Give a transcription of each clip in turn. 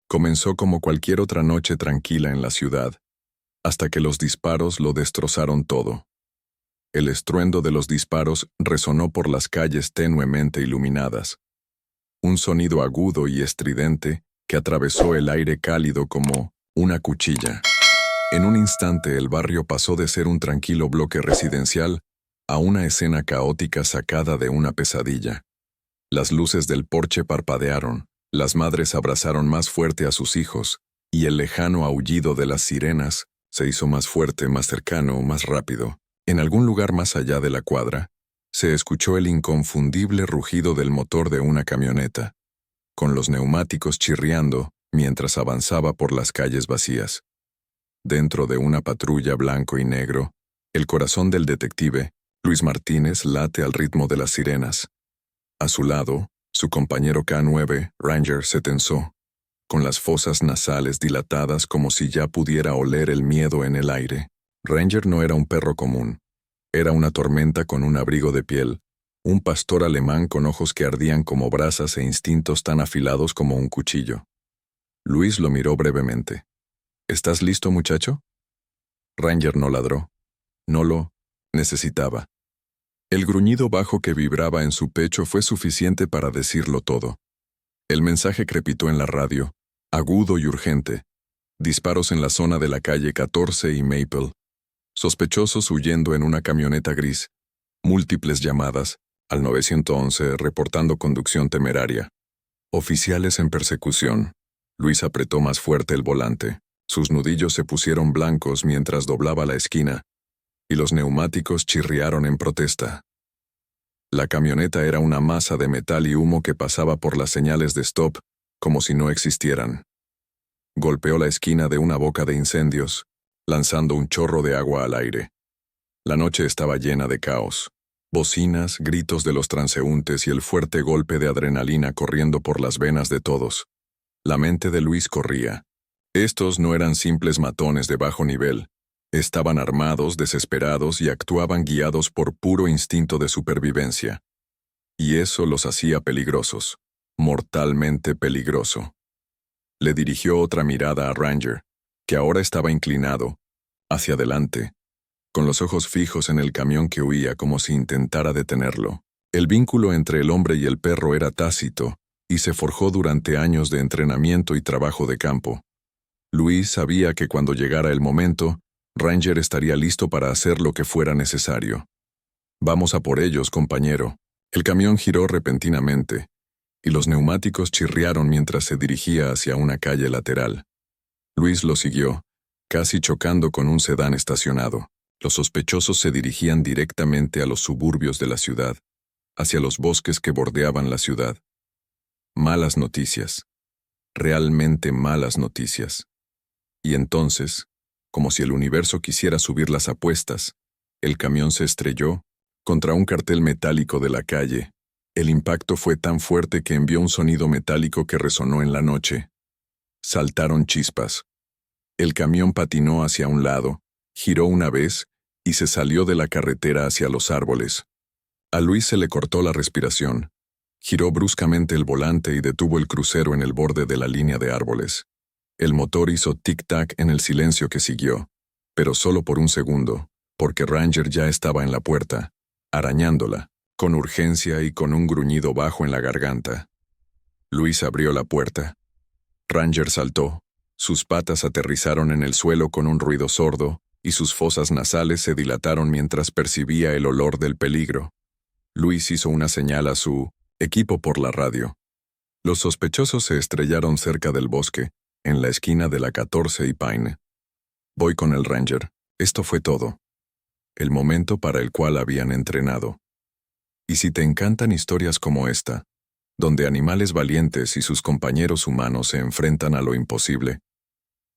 Comenzó como cualquier otra noche tranquila en la ciudad, hasta que los disparos lo destrozaron todo. El estruendo de los disparos resonó por las calles tenuemente iluminadas. Un sonido agudo y estridente que atravesó el aire cálido como una cuchilla. En un instante el barrio pasó de ser un tranquilo bloque residencial a una escena caótica sacada de una pesadilla. Las luces del porche parpadearon, las madres abrazaron más fuerte a sus hijos, y el lejano aullido de las sirenas se hizo más fuerte, más cercano, más rápido. En algún lugar más allá de la cuadra, se escuchó el inconfundible rugido del motor de una camioneta, con los neumáticos chirriando mientras avanzaba por las calles vacías. Dentro de una patrulla blanco y negro, el corazón del detective, Luis Martínez, late al ritmo de las sirenas. A su lado, su compañero K9, Ranger, se tensó, con las fosas nasales dilatadas como si ya pudiera oler el miedo en el aire. Ranger no era un perro común. Era una tormenta con un abrigo de piel, un pastor alemán con ojos que ardían como brasas e instintos tan afilados como un cuchillo. Luis lo miró brevemente. ¿Estás listo, muchacho? Ranger no ladró. No lo necesitaba. El gruñido bajo que vibraba en su pecho fue suficiente para decirlo todo. El mensaje crepitó en la radio, agudo y urgente. Disparos en la zona de la calle 14 y Maple. Sospechosos huyendo en una camioneta gris. Múltiples llamadas al 911 reportando conducción temeraria. Oficiales en persecución. Luis apretó más fuerte el volante. Sus nudillos se pusieron blancos mientras doblaba la esquina, y los neumáticos chirriaron en protesta. La camioneta era una masa de metal y humo que pasaba por las señales de stop como si no existieran. Golpeó la esquina de una boca de incendios, lanzando un chorro de agua al aire. La noche estaba llena de caos. Bocinas, gritos de los transeúntes y el fuerte golpe de adrenalina corriendo por las venas de todos. La mente de Luis corría. Estos no eran simples matones de bajo nivel. Estaban armados, desesperados y actuaban guiados por puro instinto de supervivencia. Y eso los hacía peligrosos, mortalmente peligroso. Le dirigió otra mirada a Ranger, que ahora estaba inclinado, hacia adelante, con los ojos fijos en el camión que huía como si intentara detenerlo. El vínculo entre el hombre y el perro era tácito, y se forjó durante años de entrenamiento y trabajo de campo. Luis sabía que cuando llegara el momento, Ranger estaría listo para hacer lo que fuera necesario. «Vamos a por ellos, compañero». El camión giró repentinamente, y los neumáticos chirriaron mientras se dirigía hacia una calle lateral. Luis lo siguió, casi chocando con un sedán estacionado. Los sospechosos se dirigían directamente a los suburbios de la ciudad, hacia los bosques que bordeaban la ciudad. Malas noticias. Realmente malas noticias. Y entonces, como si el universo quisiera subir las apuestas, el camión se estrelló contra un cartel metálico de la calle. El impacto fue tan fuerte que envió un sonido metálico que resonó en la noche. Saltaron chispas. El camión patinó hacia un lado, giró una vez y se salió de la carretera hacia los árboles. A Luis se le cortó la respiración. Giró bruscamente el volante y detuvo el crucero en el borde de la línea de árboles. El motor hizo tic-tac en el silencio que siguió, pero solo por un segundo, porque Ranger ya estaba en la puerta, arañándola, con urgencia y con un gruñido bajo en la garganta. Luis abrió la puerta. Ranger saltó, sus patas aterrizaron en el suelo con un ruido sordo, y sus fosas nasales se dilataron mientras percibía el olor del peligro. Luis hizo una señal a su equipo por la radio. Los sospechosos se estrellaron cerca del bosque, en la esquina de la 14 y Pine. Voy con el Ranger. Esto fue todo. El momento para el cual habían entrenado. Y si te encantan historias como esta, donde animales valientes y sus compañeros humanos se enfrentan a lo imposible,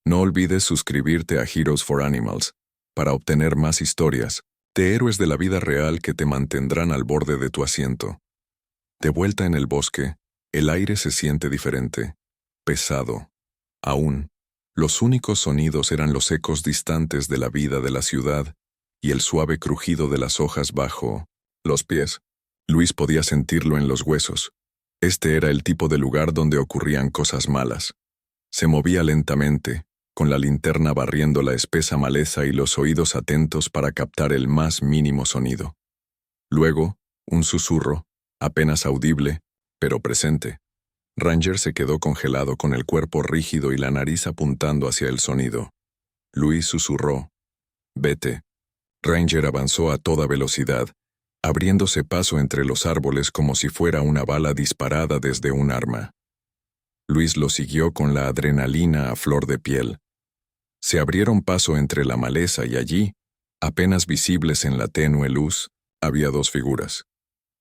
no olvides suscribirte a Heroes for Animals para obtener más historias de héroes de la vida real que te mantendrán al borde de tu asiento. De vuelta en el bosque, el aire se siente diferente, pesado. Aún, los únicos sonidos eran los ecos distantes de la vida de la ciudad y el suave crujido de las hojas bajo los pies. Luis podía sentirlo en los huesos. Este era el tipo de lugar donde ocurrían cosas malas. Se movía lentamente, con la linterna barriendo la espesa maleza y los oídos atentos para captar el más mínimo sonido. Luego, un susurro, apenas audible, pero presente. Ranger se quedó congelado con el cuerpo rígido y la nariz apuntando hacia el sonido. Luis susurró: «Vete». Ranger avanzó a toda velocidad, abriéndose paso entre los árboles como si fuera una bala disparada desde un arma. Luis lo siguió con la adrenalina a flor de piel. Se abrieron paso entre la maleza y allí, apenas visibles en la tenue luz, había dos figuras.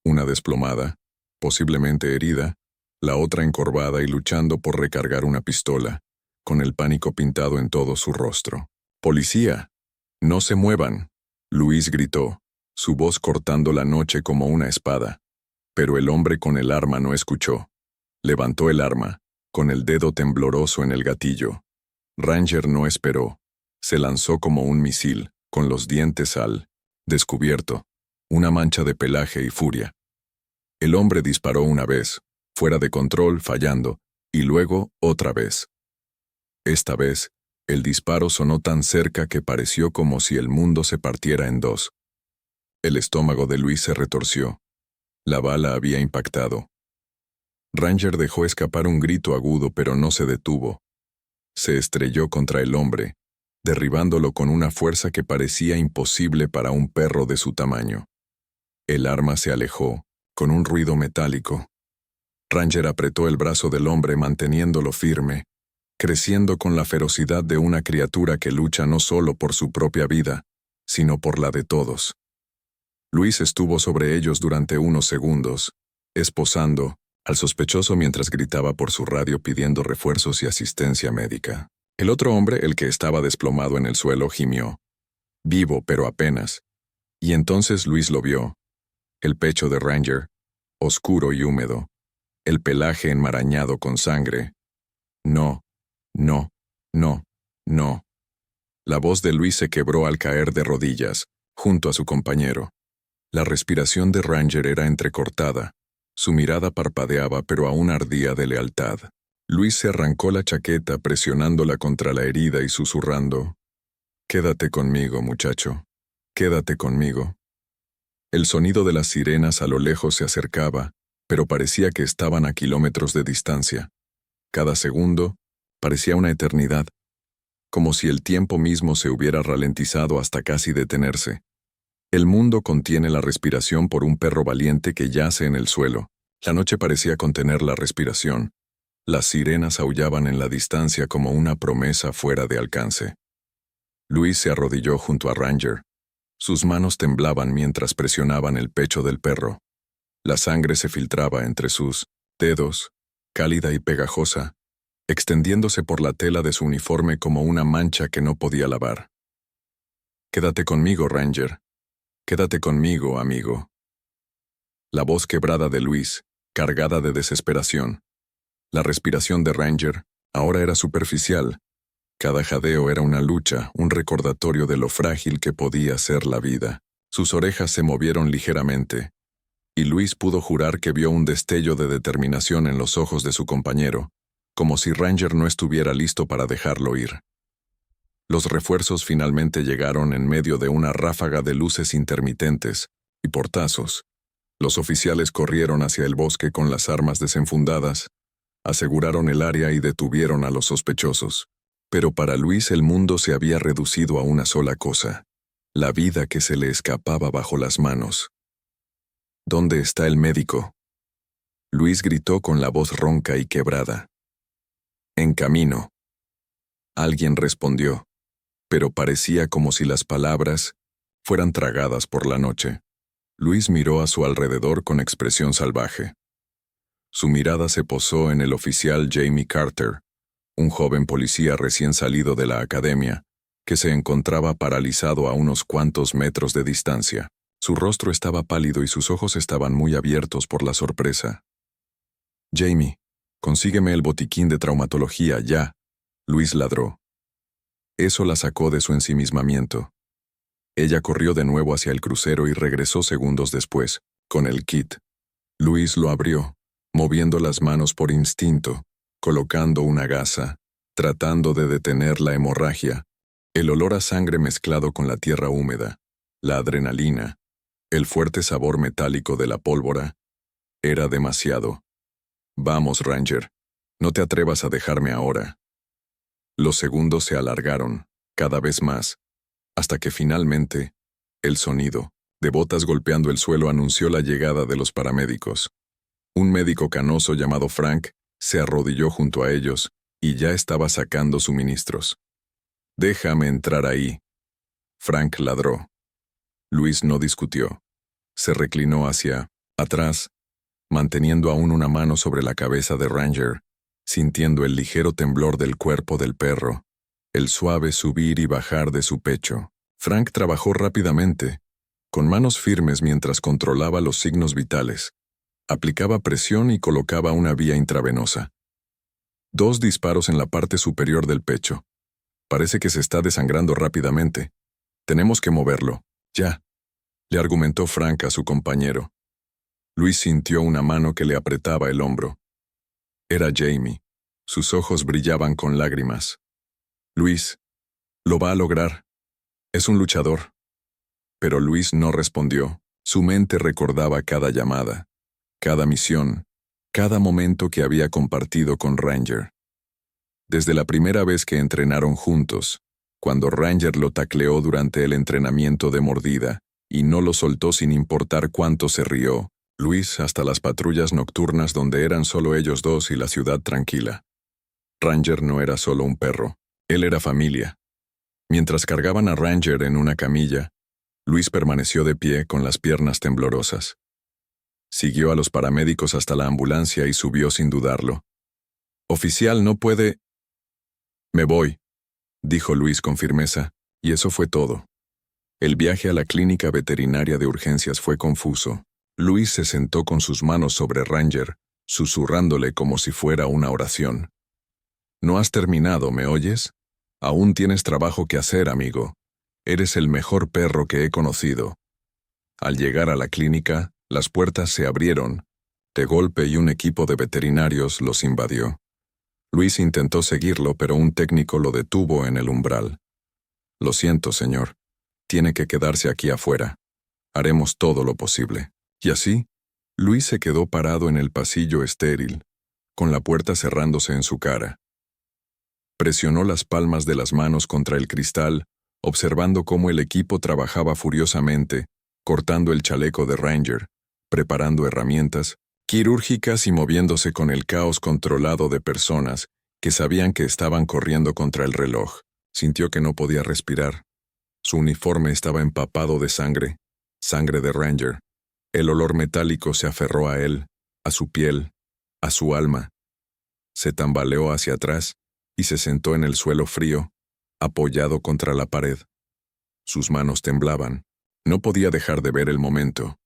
Una desplomada, posiblemente herida, la otra encorvada y luchando por recargar una pistola, con el pánico pintado en todo su rostro. «¡Policía! ¡No se muevan!», Luis gritó, su voz cortando la noche como una espada. Pero el hombre con el arma no escuchó. Levantó el arma, con el dedo tembloroso en el gatillo. Ranger no esperó. Se lanzó como un misil, con los dientes al descubierto, una mancha de pelaje y furia. El hombre disparó una vez, fuera de control, fallando, y luego otra vez. Esta vez, el disparo sonó tan cerca que pareció como si el mundo se partiera en dos. El estómago de Luis se retorció. La bala había impactado. Ranger dejó escapar un grito agudo, pero no se detuvo. Se estrelló contra el hombre, derribándolo con una fuerza que parecía imposible para un perro de su tamaño. El arma se alejó, con un ruido metálico. Ranger apretó el brazo del hombre manteniéndolo firme, creciendo con la ferocidad de una criatura que lucha no solo por su propia vida, sino por la de todos. Luis estuvo sobre ellos durante unos segundos, esposando al sospechoso mientras gritaba por su radio pidiendo refuerzos y asistencia médica. El otro hombre, el que estaba desplomado en el suelo, gimió. Vivo, pero apenas. Y entonces Luis lo vio. El pecho de Ranger, oscuro y húmedo. El pelaje enmarañado con sangre. No, no, no, no. La voz de Luis se quebró al caer de rodillas, junto a su compañero. La respiración de Ranger era entrecortada. Su mirada parpadeaba, pero aún ardía de lealtad. Luis se arrancó la chaqueta presionándola contra la herida y susurrando: «Quédate conmigo, muchacho. Quédate conmigo». El sonido de las sirenas a lo lejos se acercaba, pero parecía que estaban a kilómetros de distancia. Cada segundo parecía una eternidad, como si el tiempo mismo se hubiera ralentizado hasta casi detenerse. El mundo contiene la respiración por un perro valiente que yace en el suelo. La noche parecía contener la respiración. Las sirenas aullaban en la distancia como una promesa fuera de alcance. Luis se arrodilló junto a Ranger. Sus manos temblaban mientras presionaban el pecho del perro. La sangre se filtraba entre sus dedos, cálida y pegajosa, extendiéndose por la tela de su uniforme como una mancha que no podía lavar. «Quédate conmigo, Ranger. Quédate conmigo, amigo». La voz quebrada de Luis, cargada de desesperación. La respiración de Ranger ahora era superficial. Cada jadeo era una lucha, un recordatorio de lo frágil que podía ser la vida. Sus orejas se movieron ligeramente, y Luis pudo jurar que vio un destello de determinación en los ojos de su compañero, como si Ranger no estuviera listo para dejarlo ir. Los refuerzos finalmente llegaron en medio de una ráfaga de luces intermitentes y portazos. Los oficiales corrieron hacia el bosque con las armas desenfundadas, aseguraron el área y detuvieron a los sospechosos. Pero para Luis el mundo se había reducido a una sola cosa: la vida que se le escapaba bajo las manos. «¿Dónde está el médico?», Luis gritó con la voz ronca y quebrada. «En camino». Alguien respondió, pero parecía como si las palabras fueran tragadas por la noche. Luis miró a su alrededor con expresión salvaje. Su mirada se posó en el oficial Jamie Carter, un joven policía recién salido de la academia, que se encontraba paralizado a unos cuantos metros de distancia. Su rostro estaba pálido y sus ojos estaban muy abiertos por la sorpresa. «Jamie, consígueme el botiquín de traumatología, ya», Luis ladró. Eso la sacó de su ensimismamiento. Ella corrió de nuevo hacia el crucero y regresó segundos después, con el kit. Luis lo abrió, moviendo las manos por instinto, colocando una gasa, tratando de detener la hemorragia. El olor a sangre mezclado con la tierra húmeda, la adrenalina, el fuerte sabor metálico de la pólvora, era demasiado. Vamos, Ranger, no te atrevas a dejarme ahora. Los segundos se alargaron, cada vez más, hasta que finalmente, el sonido de botas golpeando el suelo anunció la llegada de los paramédicos. Un médico canoso llamado Frank se arrodilló junto a ellos y ya estaba sacando suministros. «Déjame entrar ahí». Frank ladró. Luis no discutió. Se reclinó hacia atrás, manteniendo aún una mano sobre la cabeza de Ranger, sintiendo el ligero temblor del cuerpo del perro, el suave subir y bajar de su pecho. Frank trabajó rápidamente, con manos firmes mientras controlaba los signos vitales. Aplicaba presión y colocaba una vía intravenosa. 2 disparos en la parte superior del pecho. Parece que se está desangrando rápidamente. Tenemos que moverlo. Ya, le argumentó Frank a su compañero. Luis sintió una mano que le apretaba el hombro. Era Jamie. Sus ojos brillaban con lágrimas. Luis, lo va a lograr. Es un luchador. Pero Luis no respondió. Su mente recordaba cada llamada, cada misión, cada momento que había compartido con Ranger. Desde la primera vez que entrenaron juntos, cuando Ranger lo tacleó durante el entrenamiento de mordida, y no lo soltó sin importar cuánto se rió, Luis hasta las patrullas nocturnas donde eran solo ellos dos y la ciudad tranquila. Ranger no era solo un perro, él era familia. Mientras cargaban a Ranger en una camilla, Luis permaneció de pie con las piernas temblorosas. Siguió a los paramédicos hasta la ambulancia y subió sin dudarlo. «Oficial, no puede...» «Me voy», dijo Luis con firmeza, y eso fue todo. El viaje a la clínica veterinaria de urgencias fue confuso. Luis se sentó con sus manos sobre Ranger, susurrándole como si fuera una oración. «No has terminado, ¿me oyes? Aún tienes trabajo que hacer, amigo. Eres el mejor perro que he conocido». Al llegar a la clínica, las puertas se abrieron, de golpe, y un equipo de veterinarios los invadió. Luis intentó seguirlo, pero un técnico lo detuvo en el umbral. «Lo siento, señor. Tiene que quedarse aquí afuera. Haremos todo lo posible». Y así, Luis se quedó parado en el pasillo estéril, con la puerta cerrándose en su cara. Presionó las palmas de las manos contra el cristal, observando cómo el equipo trabajaba furiosamente, cortando el chaleco de Ranger, preparando herramientas quirúrgicas y moviéndose con el caos controlado de personas que sabían que estaban corriendo contra el reloj. Sintió que no podía respirar. Su uniforme estaba empapado de sangre, sangre de Ranger. El olor metálico se aferró a él, a su piel, a su alma. Se tambaleó hacia atrás y se sentó en el suelo frío, apoyado contra la pared. Sus manos temblaban. No podía dejar de ver el momento,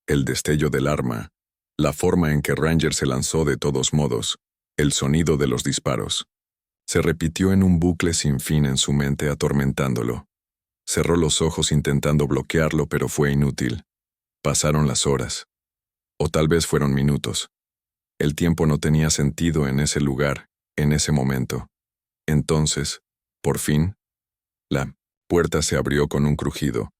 el destello del arma, la forma en que Ranger se lanzó de todos modos, el sonido de los disparos. Se repitió en un bucle sin fin en su mente, atormentándolo. Cerró los ojos intentando bloquearlo, pero fue inútil. Pasaron las horas. O tal vez fueron minutos. El tiempo no tenía sentido en ese lugar, en ese momento. Entonces, por fin, la puerta se abrió con un crujido.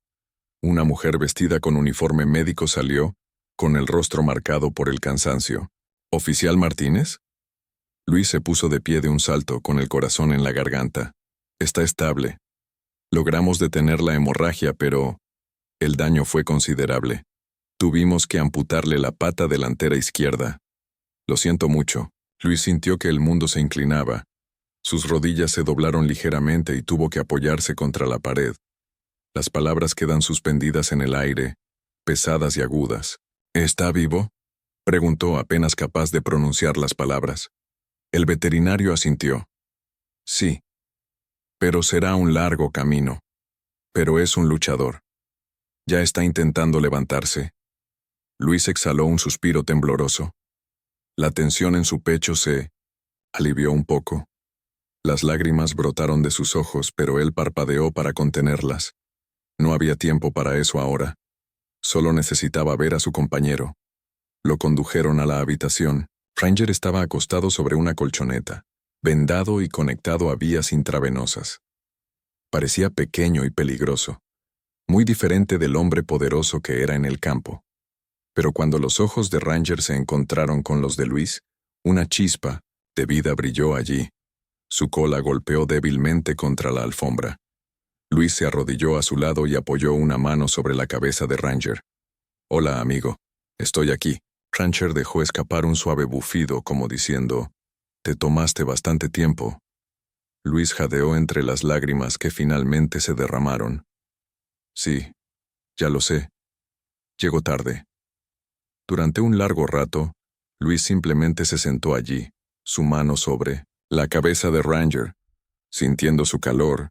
Una mujer vestida con uniforme médico salió, con el rostro marcado por el cansancio. «¿Oficial Martínez?» Luis se puso de pie de un salto, con el corazón en la garganta. «Está estable. Logramos detener la hemorragia, pero el daño fue considerable. Tuvimos que amputarle la pata delantera izquierda. Lo siento mucho». Luis sintió que el mundo se inclinaba. Sus rodillas se doblaron ligeramente y tuvo que apoyarse contra la pared. Las palabras quedan suspendidas en el aire, pesadas y agudas. «¿Está vivo?», preguntó, apenas capaz de pronunciar las palabras. El veterinario asintió. «Sí. Pero será un largo camino. Pero es un luchador. Ya está intentando levantarse». Luis exhaló un suspiro tembloroso. La tensión en su pecho se alivió un poco. Las lágrimas brotaron de sus ojos, pero él parpadeó para contenerlas. No había tiempo para eso ahora. Solo necesitaba ver a su compañero. Lo condujeron a la habitación. Ranger estaba acostado sobre una colchoneta. vendado y conectado a vías intravenosas. Parecía pequeño y peligroso, muy diferente del hombre poderoso que era en el campo. Pero cuando los ojos de Ranger se encontraron con los de Luis, una chispa de vida brilló allí. Su cola golpeó débilmente contra la alfombra. Luis se arrodilló a su lado y apoyó una mano sobre la cabeza de Ranger. «Hola, amigo. Estoy aquí». Ranger dejó escapar un suave bufido, como diciendo, «Te tomaste bastante tiempo». Luis jadeó entre las lágrimas que finalmente se derramaron. «Sí, ya lo sé. Llego tarde». Durante un largo rato, Luis simplemente se sentó allí, su mano sobre la cabeza de Ranger, sintiendo su calor,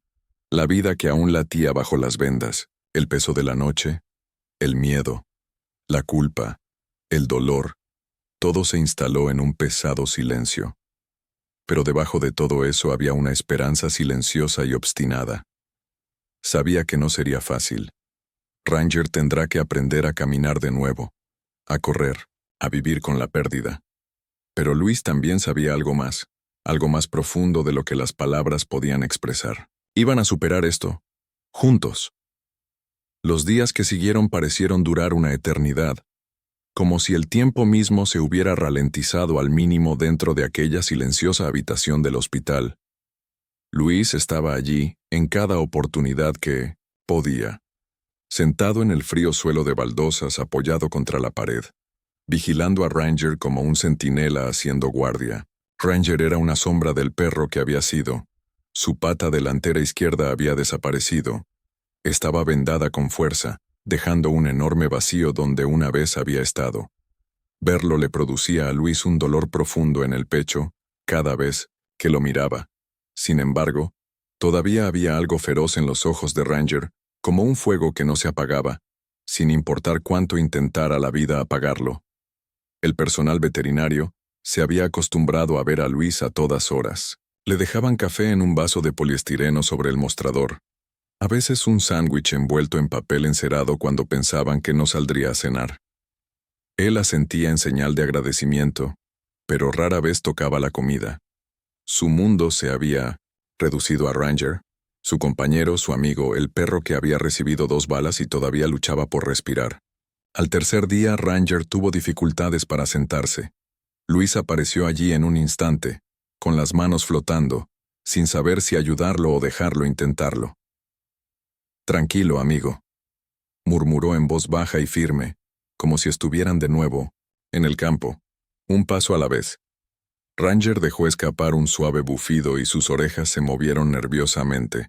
la vida que aún latía bajo las vendas, el peso de la noche, el miedo, la culpa, el dolor, todo se instaló en un pesado silencio. Pero debajo de todo eso había una esperanza silenciosa y obstinada. Sabía que no sería fácil. Ranger tendrá que aprender a caminar de nuevo, a correr, a vivir con la pérdida. Pero Luis también sabía algo más profundo de lo que las palabras podían expresar. Iban a superar esto, juntos. Los días que siguieron parecieron durar una eternidad, como si el tiempo mismo se hubiera ralentizado al mínimo dentro de aquella silenciosa habitación del hospital. Luis estaba allí en cada oportunidad que podía, sentado en el frío suelo de baldosas apoyado contra la pared, vigilando a Ranger como un centinela haciendo guardia. Ranger era una sombra del perro que había sido. Su pata delantera izquierda había desaparecido. Estaba vendada con fuerza, dejando un enorme vacío donde una vez había estado. Verlo le producía a Luis un dolor profundo en el pecho, cada vez que lo miraba. Sin embargo, todavía había algo feroz en los ojos de Ranger, como un fuego que no se apagaba, sin importar cuánto intentara la vida apagarlo. El personal veterinario se había acostumbrado a ver a Luis a todas horas. Le dejaban café en un vaso de poliestireno sobre el mostrador. A veces un sándwich envuelto en papel encerado cuando pensaban que no saldría a cenar. Él asentía en señal de agradecimiento, pero rara vez tocaba la comida. Su mundo se había reducido a Ranger, su compañero, su amigo, el perro que había recibido 2 balas y todavía luchaba por respirar. Al tercer día, Ranger tuvo dificultades para sentarse. Luis apareció allí en un instante, con las manos flotando, sin saber si ayudarlo o dejarlo intentarlo. «Tranquilo, amigo», murmuró en voz baja y firme, como si estuvieran de nuevo, en el campo, un paso a la vez. Ranger dejó escapar un suave bufido y sus orejas se movieron nerviosamente.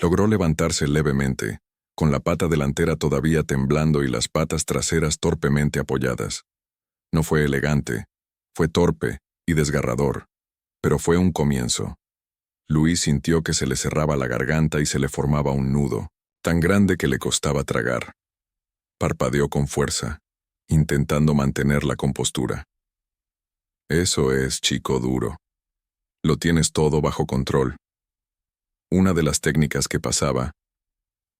Logró levantarse levemente, con la pata delantera todavía temblando y las patas traseras torpemente apoyadas. No fue elegante, fue torpe y desgarrador, pero fue un comienzo. Luis sintió que se le cerraba la garganta y se le formaba un nudo, tan grande que le costaba tragar. Parpadeó con fuerza, intentando mantener la compostura. «Eso es, chico duro. Lo tienes todo bajo control». Una de las técnicas que pasaba.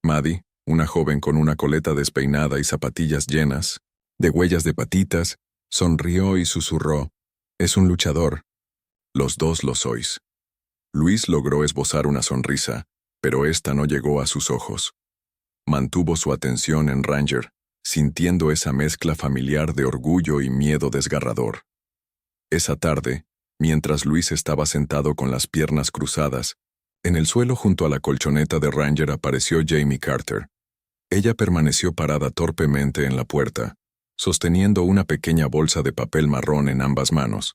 Maddie, una joven con una coleta despeinada y zapatillas llenas de huellas de patitas, sonrió y susurró, «Es un luchador. Los dos lo sois». Luis logró esbozar una sonrisa, pero esta no llegó a sus ojos. Mantuvo su atención en Ranger, sintiendo esa mezcla familiar de orgullo y miedo desgarrador. Esa tarde, mientras Luis estaba sentado con las piernas cruzadas, en el suelo junto a la colchoneta de Ranger apareció Jamie Carter. Ella permaneció parada torpemente en la puerta, sosteniendo una pequeña bolsa de papel marrón en ambas manos.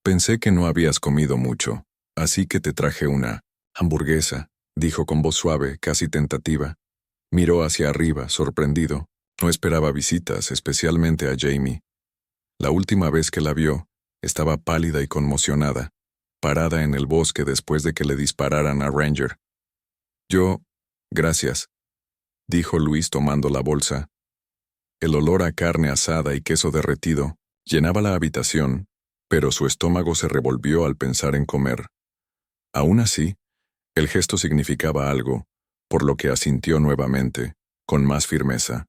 «Pensé que no habías comido mucho, así que te traje una hamburguesa», dijo con voz suave, casi tentativa. Miró hacia arriba, sorprendido. No esperaba visitas, especialmente a Jamie. La última vez que la vio, estaba pálida y conmocionada, parada en el bosque después de que le dispararan a Ranger. «Gracias», dijo Luis tomando la bolsa. El olor a carne asada y queso derretido llenaba la habitación, pero su estómago se revolvió al pensar en comer. Aún así, el gesto significaba algo, por lo que asintió nuevamente, con más firmeza.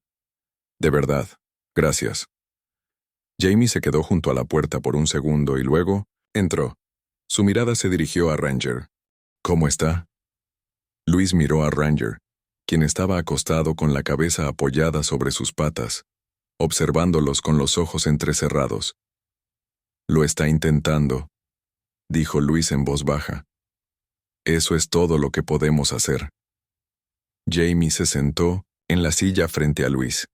«De verdad, gracias». Jamie se quedó junto a la puerta por un segundo y luego entró. Su mirada se dirigió a Ranger. ¿Cómo está? Luis miró a Ranger, quien estaba acostado con la cabeza apoyada sobre sus patas, observándolos con los ojos entrecerrados. Lo está intentando, dijo Luis en voz baja. Eso es todo lo que podemos hacer. Jamie se sentó en la silla frente a Luis.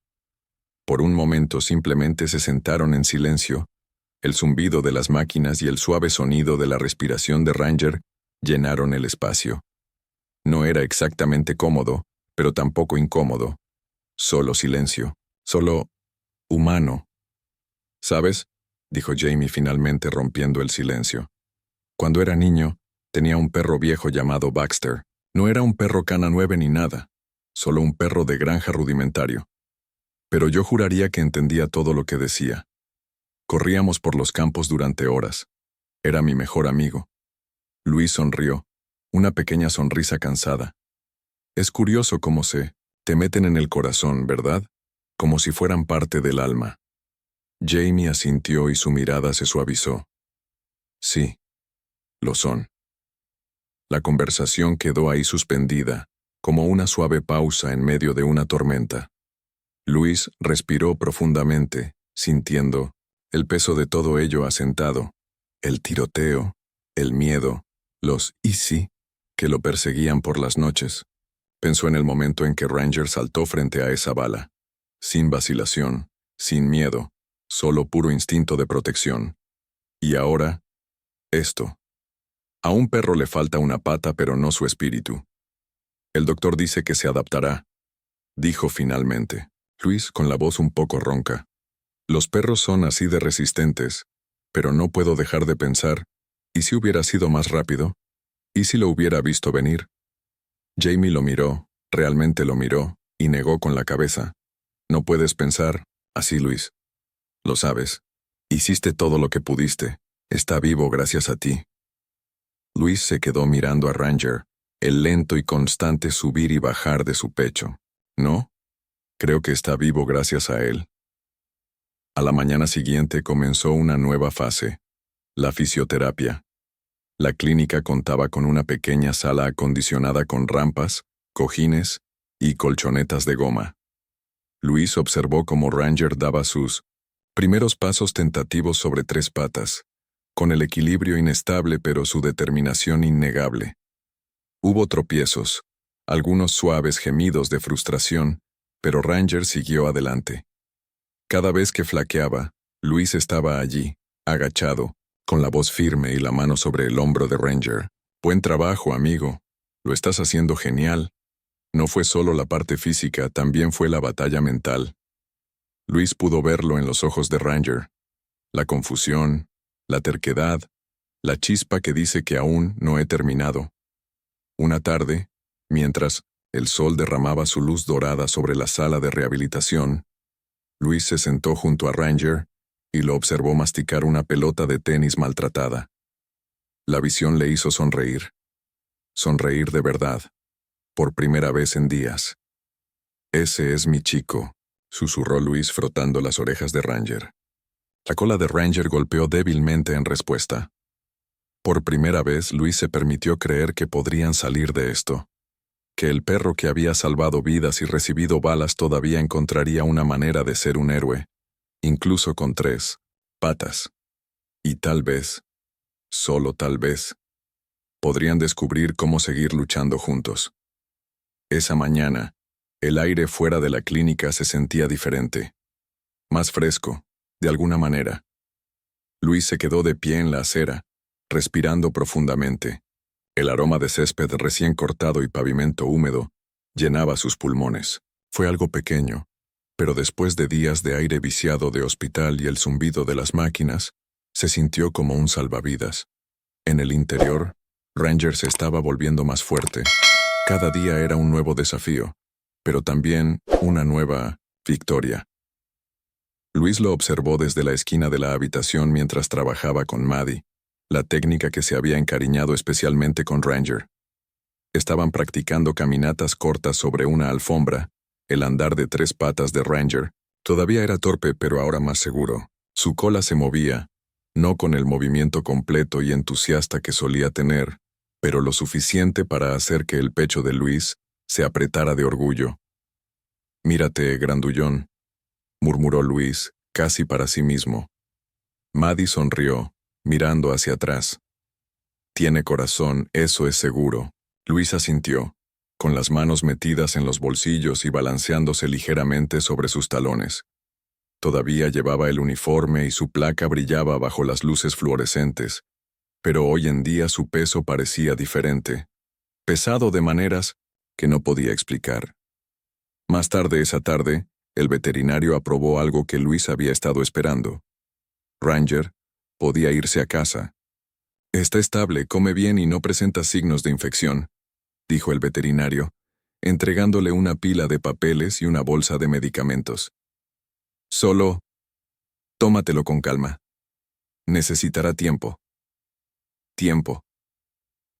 Por un momento simplemente se sentaron en silencio. El zumbido de las máquinas y el suave sonido de la respiración de Ranger llenaron el espacio. No era exactamente cómodo, pero tampoco incómodo. Solo silencio. Solo humano. ¿Sabes?, dijo Jamie finalmente rompiendo el silencio. Cuando era niño, tenía un perro viejo llamado Baxter. No era un perro cana nueve ni nada, solo un perro de granja rudimentario. Pero yo juraría que entendía todo lo que decía. Corríamos por los campos durante horas. Era mi mejor amigo. Luis sonrió, una pequeña sonrisa cansada. Es curioso cómo te meten en el corazón, ¿verdad? Como si fueran parte del alma. Jamie asintió y su mirada se suavizó. Sí, lo son. La conversación quedó ahí suspendida, como una suave pausa en medio de una tormenta. Luis respiró profundamente, sintiendo el peso de todo ello asentado, el tiroteo, el miedo, los "y sí" que lo perseguían por las noches. Pensó en el momento en que Ranger saltó frente a esa bala, sin vacilación, sin miedo, solo puro instinto de protección. Y ahora, esto. A un perro le falta una pata, pero no su espíritu. El doctor dice que se adaptará, dijo finalmente, Luis con la voz un poco ronca. Los perros son así de resistentes, pero no puedo dejar de pensar, ¿y si hubiera sido más rápido? ¿Y si lo hubiera visto venir? Jamie lo miró, realmente lo miró, y negó con la cabeza. No puedes pensar así, Luis. Lo sabes. Hiciste todo lo que pudiste. Está vivo gracias a ti. Luis se quedó mirando a Ranger, el lento y constante subir y bajar de su pecho. ¿No? Creo que está vivo gracias a él. A la mañana siguiente comenzó una nueva fase, la fisioterapia. La clínica contaba con una pequeña sala acondicionada con rampas, cojines y colchonetas de goma. Luis observó cómo Ranger daba sus primeros pasos tentativos sobre tres patas, con el equilibrio inestable pero su determinación innegable. Hubo tropiezos, algunos suaves gemidos de frustración, pero Ranger siguió adelante. Cada vez que flaqueaba, Luis estaba allí, agachado, con la voz firme y la mano sobre el hombro de Ranger. Buen trabajo, amigo. Lo estás haciendo genial. No fue solo la parte física, también fue la batalla mental. Luis pudo verlo en los ojos de Ranger. La confusión, la terquedad, la chispa que dice que aún no he terminado. Una tarde, mientras el sol derramaba su luz dorada sobre la sala de rehabilitación, Luis se sentó junto a Ranger y lo observó masticar una pelota de tenis maltratada. La visión le hizo sonreír. Sonreír de verdad, por primera vez en días. Ese es mi chico, susurró Luis frotando las orejas de Ranger. La cola de Ranger golpeó débilmente en respuesta. Por primera vez Luis se permitió creer que podrían salir de esto, que el perro que había salvado vidas y recibido balas todavía encontraría una manera de ser un héroe, incluso con tres patas. Y tal vez, solo tal vez, podrían descubrir cómo seguir luchando juntos. Esa mañana, el aire fuera de la clínica se sentía diferente, más fresco, de alguna manera. Luis se quedó de pie en la acera, respirando profundamente. El aroma de césped recién cortado y pavimento húmedo llenaba sus pulmones. Fue algo pequeño, pero después de días de aire viciado de hospital y el zumbido de las máquinas, se sintió como un salvavidas. En el interior, Ranger se estaba volviendo más fuerte. Cada día era un nuevo desafío, pero también una nueva victoria. Luis lo observó desde la esquina de la habitación mientras trabajaba con Maddie, la técnica que se había encariñado especialmente con Ranger. Estaban practicando caminatas cortas sobre una alfombra. El andar de tres patas de Ranger todavía era torpe, pero ahora más seguro. Su cola se movía, no con el movimiento completo y entusiasta que solía tener, pero lo suficiente para hacer que el pecho de Luis se apretara de orgullo. «Mírate, grandullón», murmuró Luis, casi para sí mismo. Maddie sonrió, mirando hacia atrás. «Tiene corazón, eso es seguro». Luis asintió, con las manos metidas en los bolsillos y balanceándose ligeramente sobre sus talones. Todavía llevaba el uniforme y su placa brillaba bajo las luces fluorescentes, pero hoy en día su peso parecía diferente, pesado de maneras que no podía explicar. Más tarde esa tarde, el veterinario aprobó algo que Luis había estado esperando. Ranger podía irse a casa. «Está estable, come bien y no presenta signos de infección», dijo el veterinario, entregándole una pila de papeles y una bolsa de medicamentos. «Solo tómatelo con calma. Necesitará tiempo». Tiempo.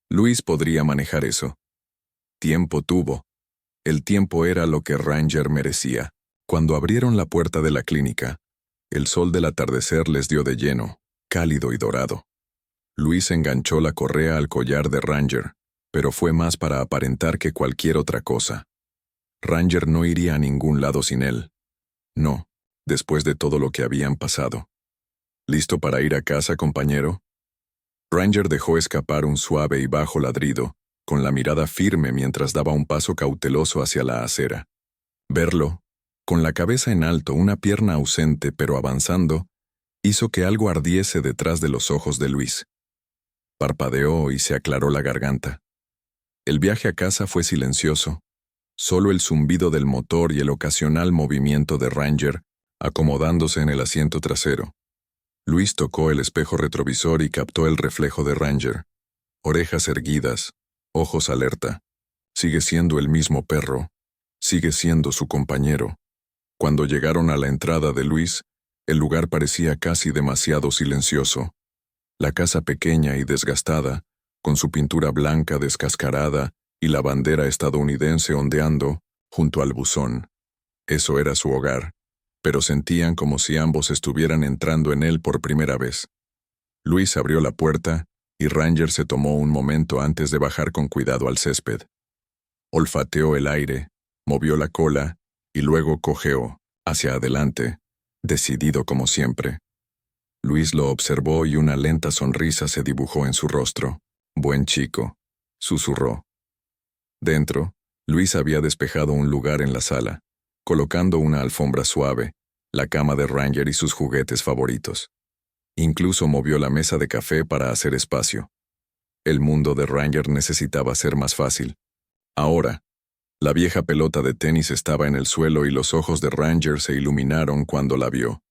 Luis podría manejar eso. Tiempo tuvo. El tiempo era lo que Ranger merecía. Cuando abrieron la puerta de la clínica, el sol del atardecer les dio de lleno, cálido y dorado. Luis enganchó la correa al collar de Ranger, pero fue más para aparentar que cualquier otra cosa. Ranger no iría a ningún lado sin él. No, después de todo lo que habían pasado. ¿Listo para ir a casa, compañero? Ranger dejó escapar un suave y bajo ladrido, con la mirada firme mientras daba un paso cauteloso hacia la acera. Verlo, con la cabeza en alto, una pierna ausente pero avanzando, hizo que algo ardiese detrás de los ojos de Luis. Parpadeó y se aclaró la garganta. El viaje a casa fue silencioso. Solo el zumbido del motor y el ocasional movimiento de Ranger, acomodándose en el asiento trasero. Luis tocó el espejo retrovisor y captó el reflejo de Ranger. Orejas erguidas, ojos alerta. Sigue siendo el mismo perro. Sigue siendo su compañero. Cuando llegaron a la entrada de Luis, el lugar parecía casi demasiado silencioso. La casa pequeña y desgastada, con su pintura blanca descascarada y la bandera estadounidense ondeando junto al buzón. Eso era su hogar, pero sentían como si ambos estuvieran entrando en él por primera vez. Luis abrió la puerta y Ranger se tomó un momento antes de bajar con cuidado al césped. Olfateó el aire, movió la cola y luego cojeó hacia adelante, decidido como siempre. Luis lo observó y una lenta sonrisa se dibujó en su rostro. «Buen chico», susurró. Dentro, Luis había despejado un lugar en la sala, colocando una alfombra suave, la cama de Ranger y sus juguetes favoritos. Incluso movió la mesa de café para hacer espacio. El mundo de Ranger necesitaba ser más fácil. Ahora, la vieja pelota de tenis estaba en el suelo y los ojos de Ranger se iluminaron cuando la vio.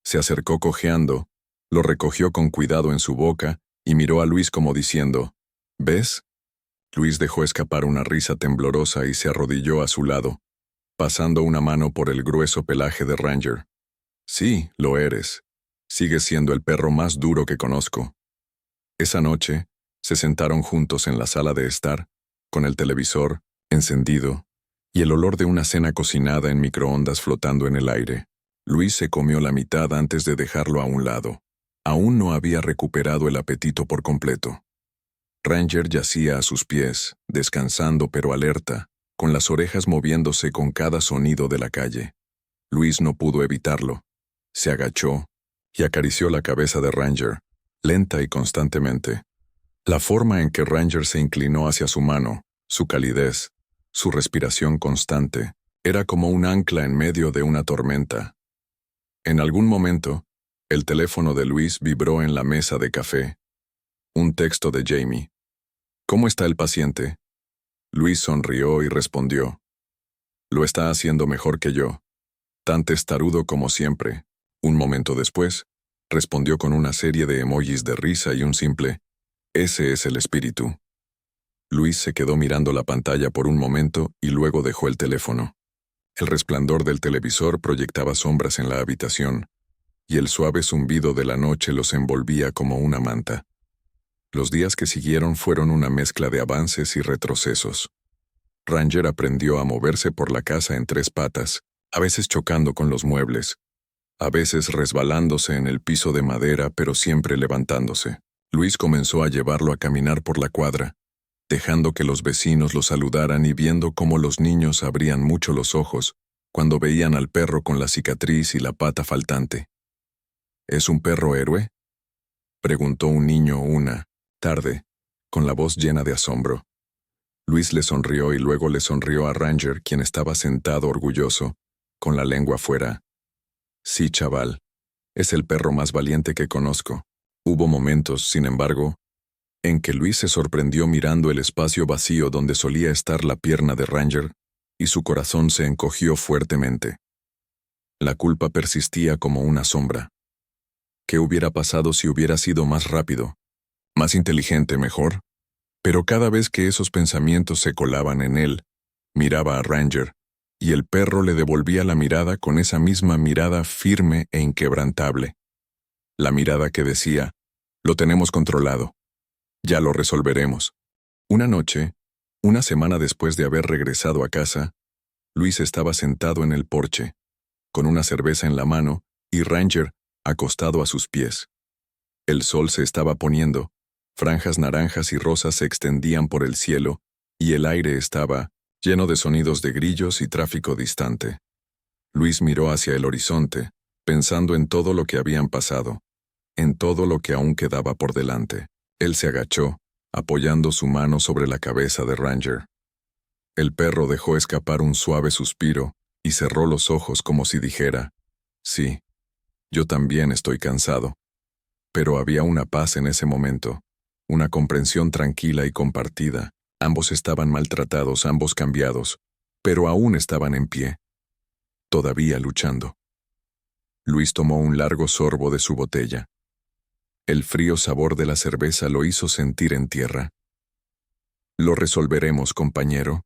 Se acercó cojeando, lo recogió con cuidado en su boca y miró a Luis como diciendo, «¿Ves?». Luis dejó escapar una risa temblorosa y se arrodilló a su lado, pasando una mano por el grueso pelaje de Ranger. «Sí, lo eres. Sigues siendo el perro más duro que conozco». Esa noche, se sentaron juntos en la sala de estar, con el televisor encendido y el olor de una cena cocinada en microondas flotando en el aire. Luis se comió la mitad antes de dejarlo a un lado. Aún no había recuperado el apetito por completo. Ranger yacía a sus pies, descansando pero alerta, con las orejas moviéndose con cada sonido de la calle. Luis no pudo evitarlo. Se agachó y acarició la cabeza de Ranger, lenta y constantemente. La forma en que Ranger se inclinó hacia su mano, su calidez, su respiración constante, era como un ancla en medio de una tormenta. En algún momento, el teléfono de Luis vibró en la mesa de café. Un texto de Jamie. «¿Cómo está el paciente?». Luis sonrió y respondió. «Lo está haciendo mejor que yo. Tan testarudo como siempre». Un momento después, respondió con una serie de emojis de risa y un simple «Ese es el espíritu». Luis se quedó mirando la pantalla por un momento y luego dejó el teléfono. El resplandor del televisor proyectaba sombras en la habitación, y el suave zumbido de la noche los envolvía como una manta. Los días que siguieron fueron una mezcla de avances y retrocesos. Ranger aprendió a moverse por la casa en tres patas, a veces chocando con los muebles. a veces resbalándose en el piso de madera, pero siempre levantándose. Luis comenzó a llevarlo a caminar por la cuadra, dejando que los vecinos lo saludaran y viendo cómo los niños abrían mucho los ojos cuando veían al perro con la cicatriz y la pata faltante. ¿Es un perro héroe?, preguntó un niño una tarde, con la voz llena de asombro. Luis le sonrió y luego le sonrió a Ranger, quien estaba sentado orgulloso, con la lengua afuera. Sí, chaval, es el perro más valiente que conozco. Hubo momentos, sin embargo, en que Luis se sorprendió mirando el espacio vacío donde solía estar la pierna de Ranger, y su corazón se encogió fuertemente. La culpa persistía como una sombra. ¿Qué hubiera pasado si hubiera sido más rápido, más inteligente, mejor? Pero cada vez que esos pensamientos se colaban en él, miraba a Ranger, y el perro le devolvía la mirada con esa misma mirada firme e inquebrantable. La mirada que decía, lo tenemos controlado. Ya lo resolveremos. Una noche, una semana después de haber regresado a casa, Luis estaba sentado en el porche, con una cerveza en la mano, y Ranger acostado a sus pies. El sol se estaba poniendo, franjas naranjas y rosas se extendían por el cielo, y el aire estaba lleno de sonidos de grillos y tráfico distante. Luis miró hacia el horizonte, pensando en todo lo que habían pasado, en todo lo que aún quedaba por delante. Él se agachó, apoyando su mano sobre la cabeza de Ranger. El perro dejó escapar un suave suspiro y cerró los ojos como si dijera, sí, yo también estoy cansado. Pero había una paz en ese momento, una comprensión tranquila y compartida. Ambos estaban maltratados, ambos cambiados, pero aún estaban en pie, todavía luchando. Luis tomó un largo sorbo de su botella. El frío sabor de la cerveza lo hizo sentir en tierra. «Lo resolveremos, compañero»,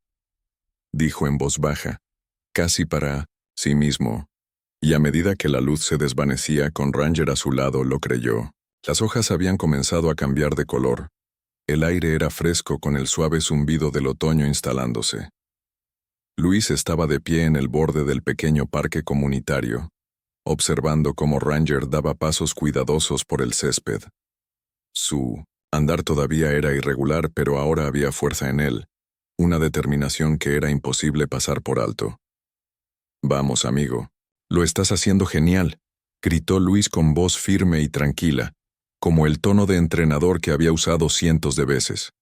dijo en voz baja, casi para sí mismo, y a medida que la luz se desvanecía con Ranger a su lado lo creyó. Las hojas habían comenzado a cambiar de color. El aire era fresco con el suave zumbido del otoño instalándose. Luis estaba de pie en el borde del pequeño parque comunitario, observando cómo Ranger daba pasos cuidadosos por el césped. Su andar todavía era irregular, pero ahora había fuerza en él, una determinación que era imposible pasar por alto. «Vamos, amigo, lo estás haciendo genial», gritó Luis con voz firme y tranquila, como el tono de entrenador que había usado cientos de veces.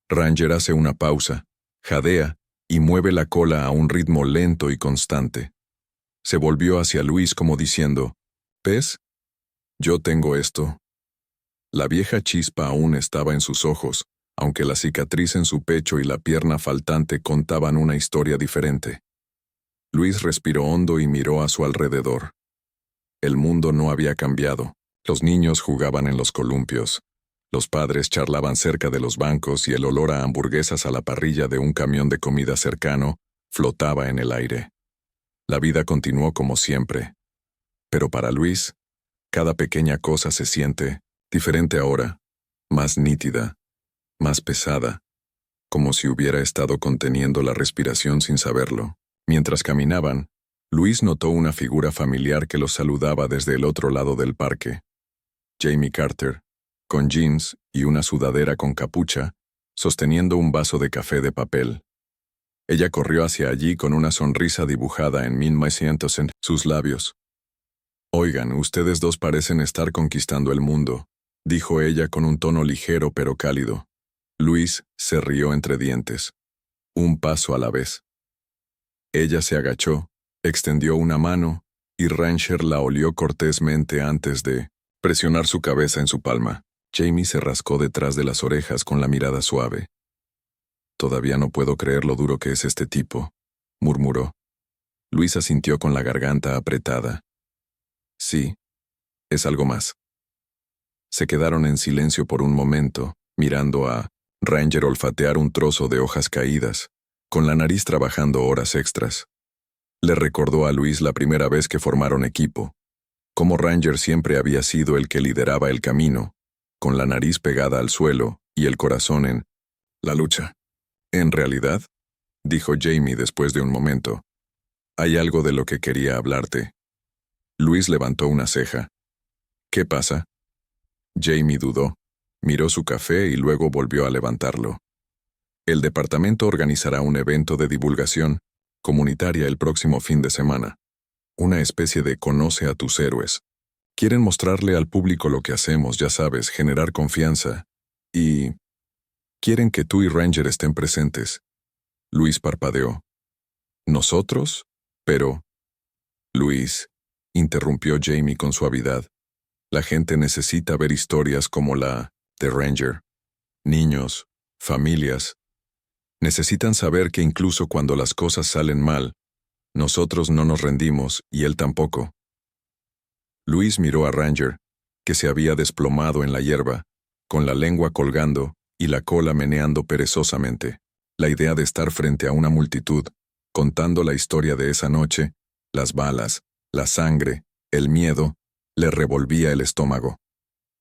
Ranger hace una pausa, jadea y mueve la cola a un ritmo lento y constante. Se volvió hacia Luis como diciendo, «¿Ves? Yo tengo esto». La vieja chispa aún estaba en sus ojos, aunque la cicatriz en su pecho y la pierna faltante contaban una historia diferente. Luis respiró hondo y miró a su alrededor. El mundo no había cambiado. Los niños jugaban en los columpios. Los padres charlaban cerca de los bancos y el olor a hamburguesas a la parrilla de un camión de comida cercano flotaba en el aire. La vida continuó como siempre. Pero para Luis, cada pequeña cosa se siente diferente ahora, más nítida, más pesada, como si hubiera estado conteniendo la respiración sin saberlo. Mientras caminaban, Luis notó una figura familiar que los saludaba desde el otro lado del parque. Jamie Carter, con jeans y una sudadera con capucha, sosteniendo un vaso de café de papel. Ella corrió hacia allí con una sonrisa dibujada en 1900 en sus labios. «Oigan, ustedes dos parecen estar conquistando el mundo», dijo ella con un tono ligero pero cálido. Luis se rió entre dientes. Un paso a la vez. Ella se agachó, extendió una mano, y Ranger la olió cortésmente antes de presionar su cabeza en su palma. Jamie se rascó detrás de las orejas con la mirada suave. «Todavía no puedo creer lo duro que es este tipo», murmuró. Luis asintió con la garganta apretada. «Sí, es algo más». Se quedaron en silencio por un momento, mirando a Ranger olfatear un trozo de hojas caídas, con la nariz trabajando horas extras. Le recordó a Luis la primera vez que formaron equipo, cómo Ranger siempre había sido el que lideraba el camino, con la nariz pegada al suelo y el corazón en la lucha. «En realidad», dijo Jamie después de un momento, «hay algo de lo que quería hablarte». Luis levantó una ceja. ¿Qué pasa? Jamie dudó, miró su café y luego volvió a levantarlo. El departamento organizará un evento de divulgación comunitaria el próximo fin de semana. Una especie de conoce a tus héroes. Quieren mostrarle al público lo que hacemos, ya sabes, generar confianza. Y quieren que tú y Ranger estén presentes. Luis parpadeó. ¿Nosotros? Pero... Luis, interrumpió Jamie con suavidad. La gente necesita ver historias como la de Ranger. Niños, familias. Necesitan saber que incluso cuando las cosas salen mal, nosotros no nos rendimos y él tampoco. Luis miró a Ranger, que se había desplomado en la hierba, con la lengua colgando y la cola meneando perezosamente. La idea de estar frente a una multitud, contando la historia de esa noche, las balas, la sangre, el miedo, le revolvía el estómago.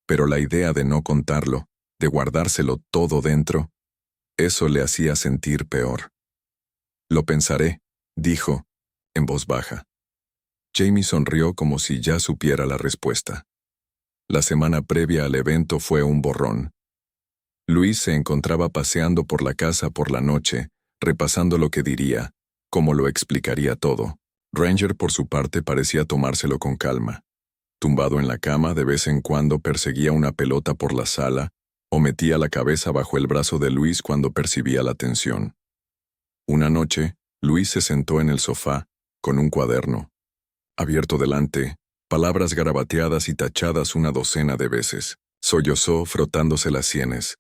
Pero la idea de no contarlo, de guardárselo todo dentro, eso le hacía sentir peor. Lo pensaré, dijo, en voz baja. Jamie sonrió como si ya supiera la respuesta. La semana previa al evento fue un borrón. Luis se encontraba paseando por la casa por la noche, repasando lo que diría, cómo lo explicaría todo. Ranger, por su parte, parecía tomárselo con calma. Tumbado en la cama, de vez en cuando perseguía una pelota por la sala o metía la cabeza bajo el brazo de Luis cuando percibía la tensión. Una noche, Luis se sentó en el sofá, con un cuaderno abierto delante, palabras garabateadas y tachadas una docena de veces. Sollozó frotándose las sienes.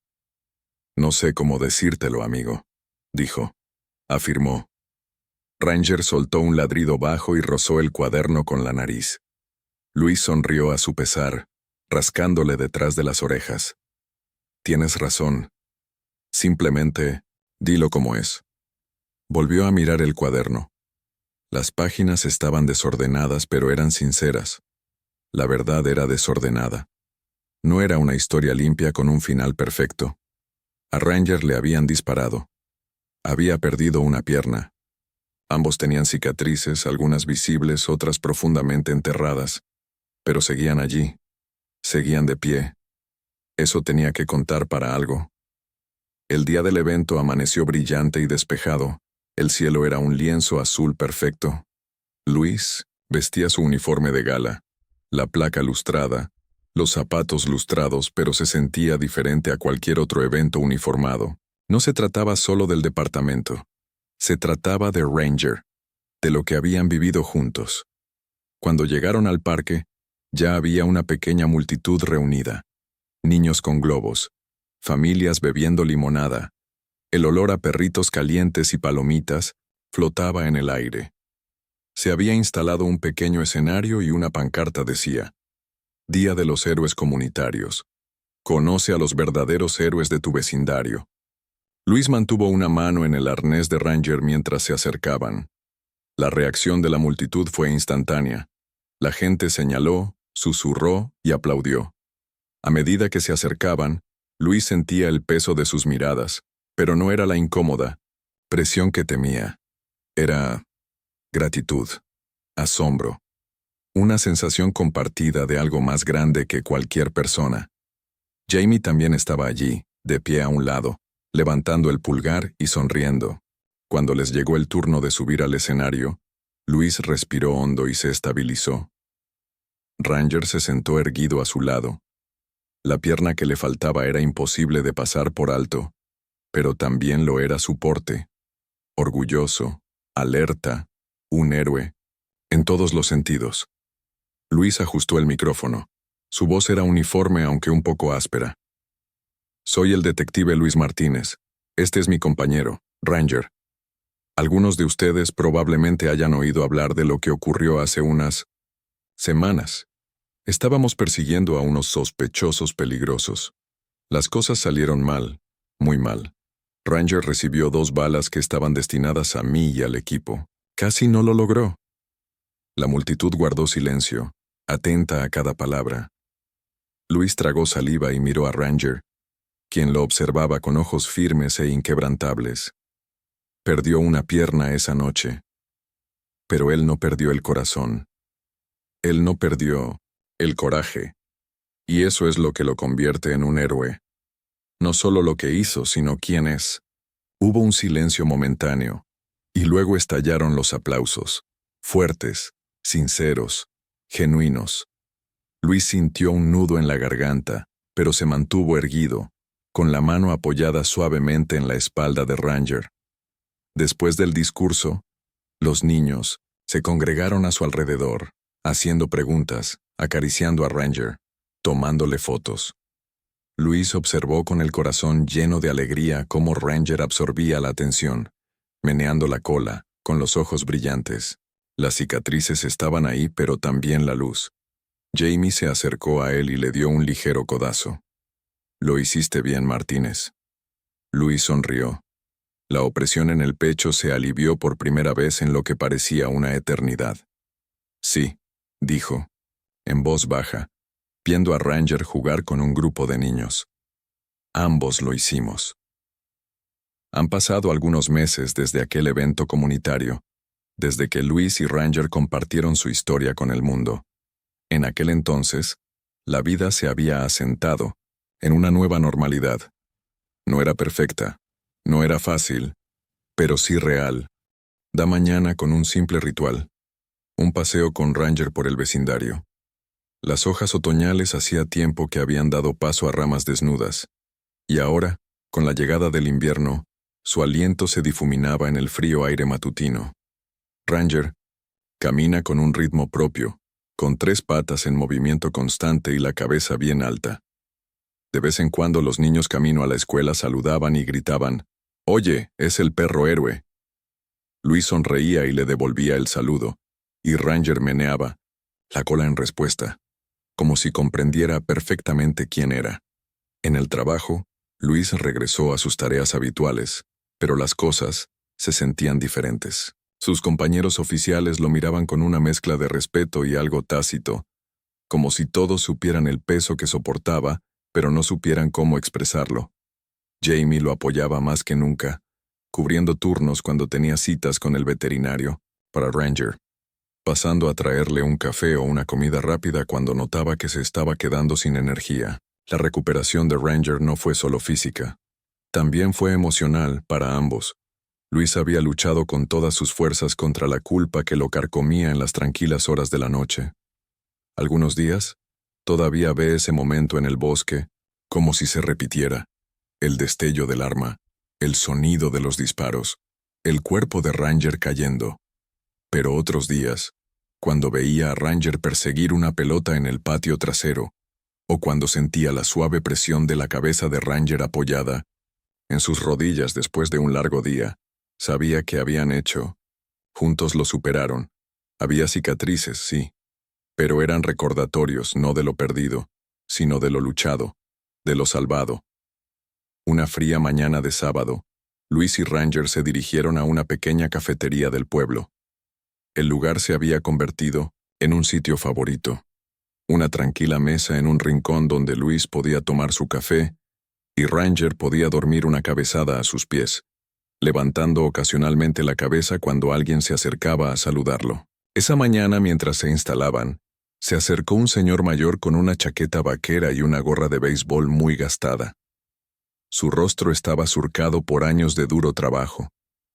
No sé cómo decírtelo, amigo, dijo. Afirmó. Ranger soltó un ladrido bajo y rozó el cuaderno con la nariz. Luis sonrió a su pesar, rascándole detrás de las orejas. Tienes razón. Simplemente, dilo como es. Volvió a mirar el cuaderno. Las páginas estaban desordenadas, pero eran sinceras. La verdad era desordenada. No era una historia limpia con un final perfecto. A Ranger le habían disparado. Había perdido una pierna. Ambos tenían cicatrices, algunas visibles, otras profundamente enterradas. Pero seguían allí. Seguían de pie. Eso tenía que contar para algo. El día del evento amaneció brillante y despejado. El cielo era un lienzo azul perfecto. Luis vestía su uniforme de gala, la placa lustrada, los zapatos lustrados, pero se sentía diferente a cualquier otro evento uniformado. No se trataba solo del departamento. Se trataba de Ranger, de lo que habían vivido juntos. Cuando llegaron al parque, ya había una pequeña multitud reunida. Niños con globos, familias bebiendo limonada. El olor a perritos calientes y palomitas flotaba en el aire. Se había instalado un pequeño escenario y una pancarta decía: Día de los Héroes Comunitarios. Conoce a los verdaderos héroes de tu vecindario. Luis mantuvo una mano en el arnés de Ranger mientras se acercaban. La reacción de la multitud fue instantánea. La gente señaló, susurró y aplaudió. A medida que se acercaban, Luis sentía el peso de sus miradas. Pero no era la incómoda presión que temía. Era gratitud, asombro, una sensación compartida de algo más grande que cualquier persona. Jamie también estaba allí, de pie a un lado, levantando el pulgar y sonriendo. Cuando les llegó el turno de subir al escenario, Luis respiró hondo y se estabilizó. Ranger se sentó erguido a su lado. La pierna que le faltaba era imposible de pasar por alto. Pero también lo era su porte. Orgulloso, alerta, un héroe, en todos los sentidos. Luis ajustó el micrófono. Su voz era uniforme aunque un poco áspera. Soy el detective Luis Martínez. Este es mi compañero, Ranger. Algunos de ustedes probablemente hayan oído hablar de lo que ocurrió hace unas semanas. Estábamos persiguiendo a unos sospechosos peligrosos. Las cosas salieron mal, muy mal. Ranger recibió 2 balas que estaban destinadas a mí y al equipo. Casi no lo logró. La multitud guardó silencio, atenta a cada palabra. Luis tragó saliva y miró a Ranger, quien lo observaba con ojos firmes e inquebrantables. Perdió una pierna esa noche, pero él no perdió el corazón. Él no perdió el coraje, y eso es lo que lo convierte en un héroe. No solo lo que hizo, sino quién es. Hubo un silencio momentáneo, y luego estallaron los aplausos, fuertes, sinceros, genuinos. Luis sintió un nudo en la garganta, pero se mantuvo erguido, con la mano apoyada suavemente en la espalda de Ranger. Después del discurso, los niños se congregaron a su alrededor, haciendo preguntas, acariciando a Ranger, tomándole fotos. Luis observó con el corazón lleno de alegría cómo Ranger absorbía la atención, meneando la cola, con los ojos brillantes. Las cicatrices estaban ahí, pero también la luz. Jamie se acercó a él y le dio un ligero codazo. «Lo hiciste bien, Martínez». Luis sonrió. La opresión en el pecho se alivió por primera vez en lo que parecía una eternidad. «Sí», dijo, en voz baja, viendo a Ranger jugar con un grupo de niños. «Ambos lo hicimos». Han pasado algunos meses desde aquel evento comunitario, desde que Luis y Ranger compartieron su historia con el mundo. En aquel entonces, la vida se había asentado en una nueva normalidad. No era perfecta, no era fácil, pero sí real. Da mañana con un simple ritual. Un paseo con Ranger por el vecindario. Las hojas otoñales hacía tiempo que habían dado paso a ramas desnudas, y ahora, con la llegada del invierno, su aliento se difuminaba en el frío aire matutino. Ranger camina con un ritmo propio, con 3 patas en movimiento constante y la cabeza bien alta. De vez en cuando los niños camino a la escuela saludaban y gritaban, «Oye, es el perro héroe». Luis sonreía y le devolvía el saludo, y Ranger meneaba la cola en respuesta, como si comprendiera perfectamente quién era. En el trabajo, Luis regresó a sus tareas habituales, pero las cosas se sentían diferentes. Sus compañeros oficiales lo miraban con una mezcla de respeto y algo tácito, como si todos supieran el peso que soportaba, pero no supieran cómo expresarlo. Jamie lo apoyaba más que nunca, cubriendo turnos cuando tenía citas con el veterinario, para Ranger, pasando a traerle un café o una comida rápida cuando notaba que se estaba quedando sin energía. La recuperación de Ranger no fue solo física, también fue emocional para ambos. Luis había luchado con todas sus fuerzas contra la culpa que lo carcomía en las tranquilas horas de la noche. Algunos días, todavía ve ese momento en el bosque, como si se repitiera. El destello del arma, el sonido de los disparos, el cuerpo de Ranger cayendo. Pero otros días, cuando veía a Ranger perseguir una pelota en el patio trasero, o cuando sentía la suave presión de la cabeza de Ranger apoyada en sus rodillas después de un largo día, sabía que habían hecho. Juntos lo superaron. Había cicatrices, sí, pero eran recordatorios no de lo perdido, sino de lo luchado, de lo salvado. Una fría mañana de sábado, Luis y Ranger se dirigieron a una pequeña cafetería del pueblo. El lugar se había convertido en un sitio favorito. Una tranquila mesa en un rincón donde Luis podía tomar su café y Ranger podía dormir una cabezada a sus pies, levantando ocasionalmente la cabeza cuando alguien se acercaba a saludarlo. Esa mañana, mientras se instalaban, se acercó un señor mayor con una chaqueta vaquera y una gorra de béisbol muy gastada. Su rostro estaba surcado por años de duro trabajo.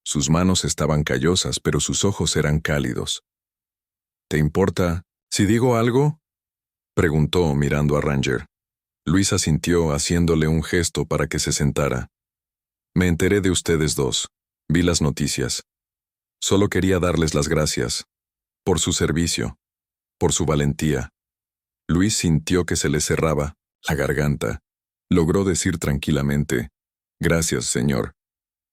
Sus manos estaban callosas, pero sus ojos eran cálidos. «¿Te importa si digo algo?», preguntó mirando a Ranger. Luis asintió haciéndole un gesto para que se sentara. «Me enteré de ustedes dos. Vi las noticias. Solo quería darles las gracias. Por su servicio. Por su valentía». Luis sintió que se le cerraba la garganta. Logró decir tranquilamente, «Gracias, señor»,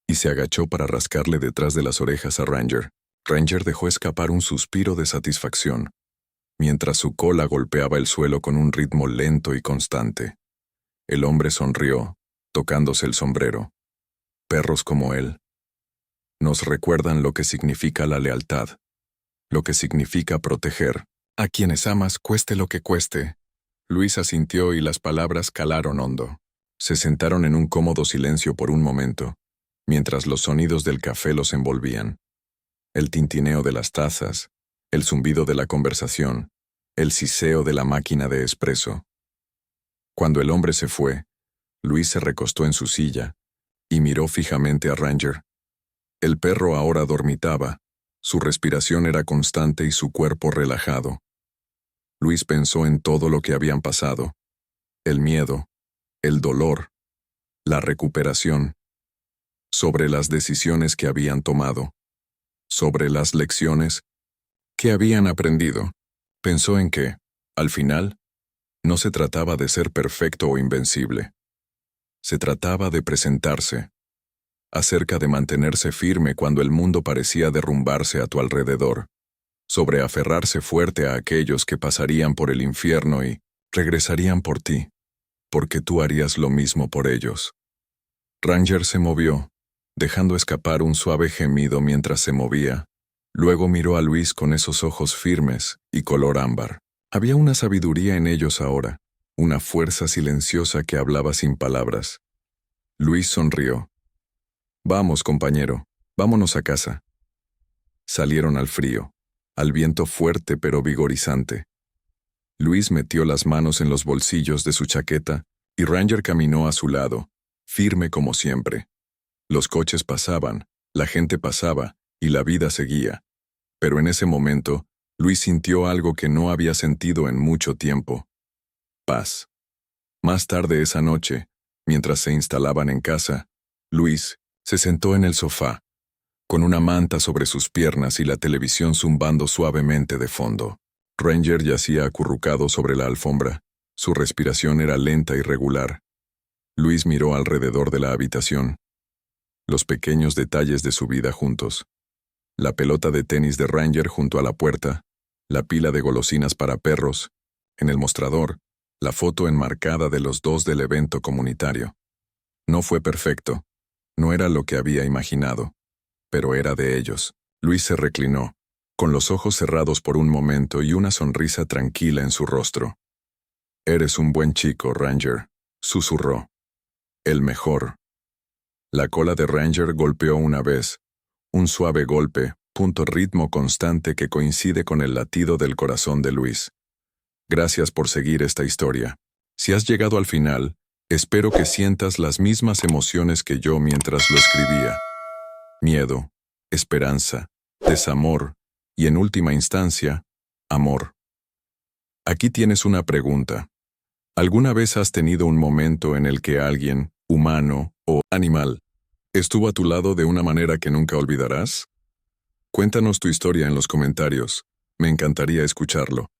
y se agachó para rascarle detrás de las orejas a Ranger. Ranger dejó escapar un suspiro de satisfacción, mientras su cola golpeaba el suelo con un ritmo lento y constante. El hombre sonrió, tocándose el sombrero. «Perros como él nos recuerdan lo que significa la lealtad, lo que significa proteger a quienes amas cueste lo que cueste». Luis asintió y las palabras calaron hondo. Se sentaron en un cómodo silencio por un momento, mientras los sonidos del café los envolvían. El tintineo de las tazas, el zumbido de la conversación, el siseo de la máquina de espresso. Cuando el hombre se fue, Luis se recostó en su silla y miró fijamente a Ranger. El perro ahora dormitaba, su respiración era constante y su cuerpo relajado. Luis pensó en todo lo que habían pasado: el miedo, el dolor, la recuperación, sobre las decisiones que habían tomado, sobre las lecciones que habían aprendido. Pensó en que, al final, no se trataba de ser perfecto o invencible. Se trataba de presentarse, acerca de mantenerse firme cuando el mundo parecía derrumbarse a tu alrededor, sobre aferrarse fuerte a aquellos que pasarían por el infierno y regresarían por ti, porque tú harías lo mismo por ellos. Ranger se movió, dejando escapar un suave gemido mientras se movía. Luego miró a Luis con esos ojos firmes y color ámbar. Había una sabiduría en ellos ahora, una fuerza silenciosa que hablaba sin palabras. Luis sonrió. «Vamos, compañero, vámonos a casa». Salieron al frío, al viento fuerte pero vigorizante. Luis metió las manos en los bolsillos de su chaqueta y Ranger caminó a su lado, firme como siempre. Los coches pasaban, la gente pasaba y la vida seguía. Pero en ese momento, Luis sintió algo que no había sentido en mucho tiempo: paz. Más tarde esa noche, mientras se instalaban en casa, Luis se sentó en el sofá, con una manta sobre sus piernas y la televisión zumbando suavemente de fondo. Ranger yacía acurrucado sobre la alfombra. Su respiración era lenta y regular. Luis miró alrededor de la habitación. Los pequeños detalles de su vida juntos. La pelota de tenis de Ranger junto a la puerta, la pila de golosinas para perros, en el mostrador, la foto enmarcada de los dos del evento comunitario. No fue perfecto, no era lo que había imaginado, pero era de ellos. Luis se reclinó, con los ojos cerrados por un momento y una sonrisa tranquila en su rostro. «Eres un buen chico, Ranger», susurró. «El mejor». La cola de Ranger golpeó una vez, un suave golpe, ritmo constante que coincide con el latido del corazón de Luis. Gracias por seguir esta historia. Si has llegado al final, espero que sientas las mismas emociones que yo mientras lo escribía. Miedo, esperanza, desamor y, en última instancia, amor. Aquí tienes una pregunta. ¿Alguna vez has tenido un momento en el que alguien, humano o animal, estuvo a tu lado de una manera que nunca olvidarás? Cuéntanos tu historia en los comentarios. Me encantaría escucharlo.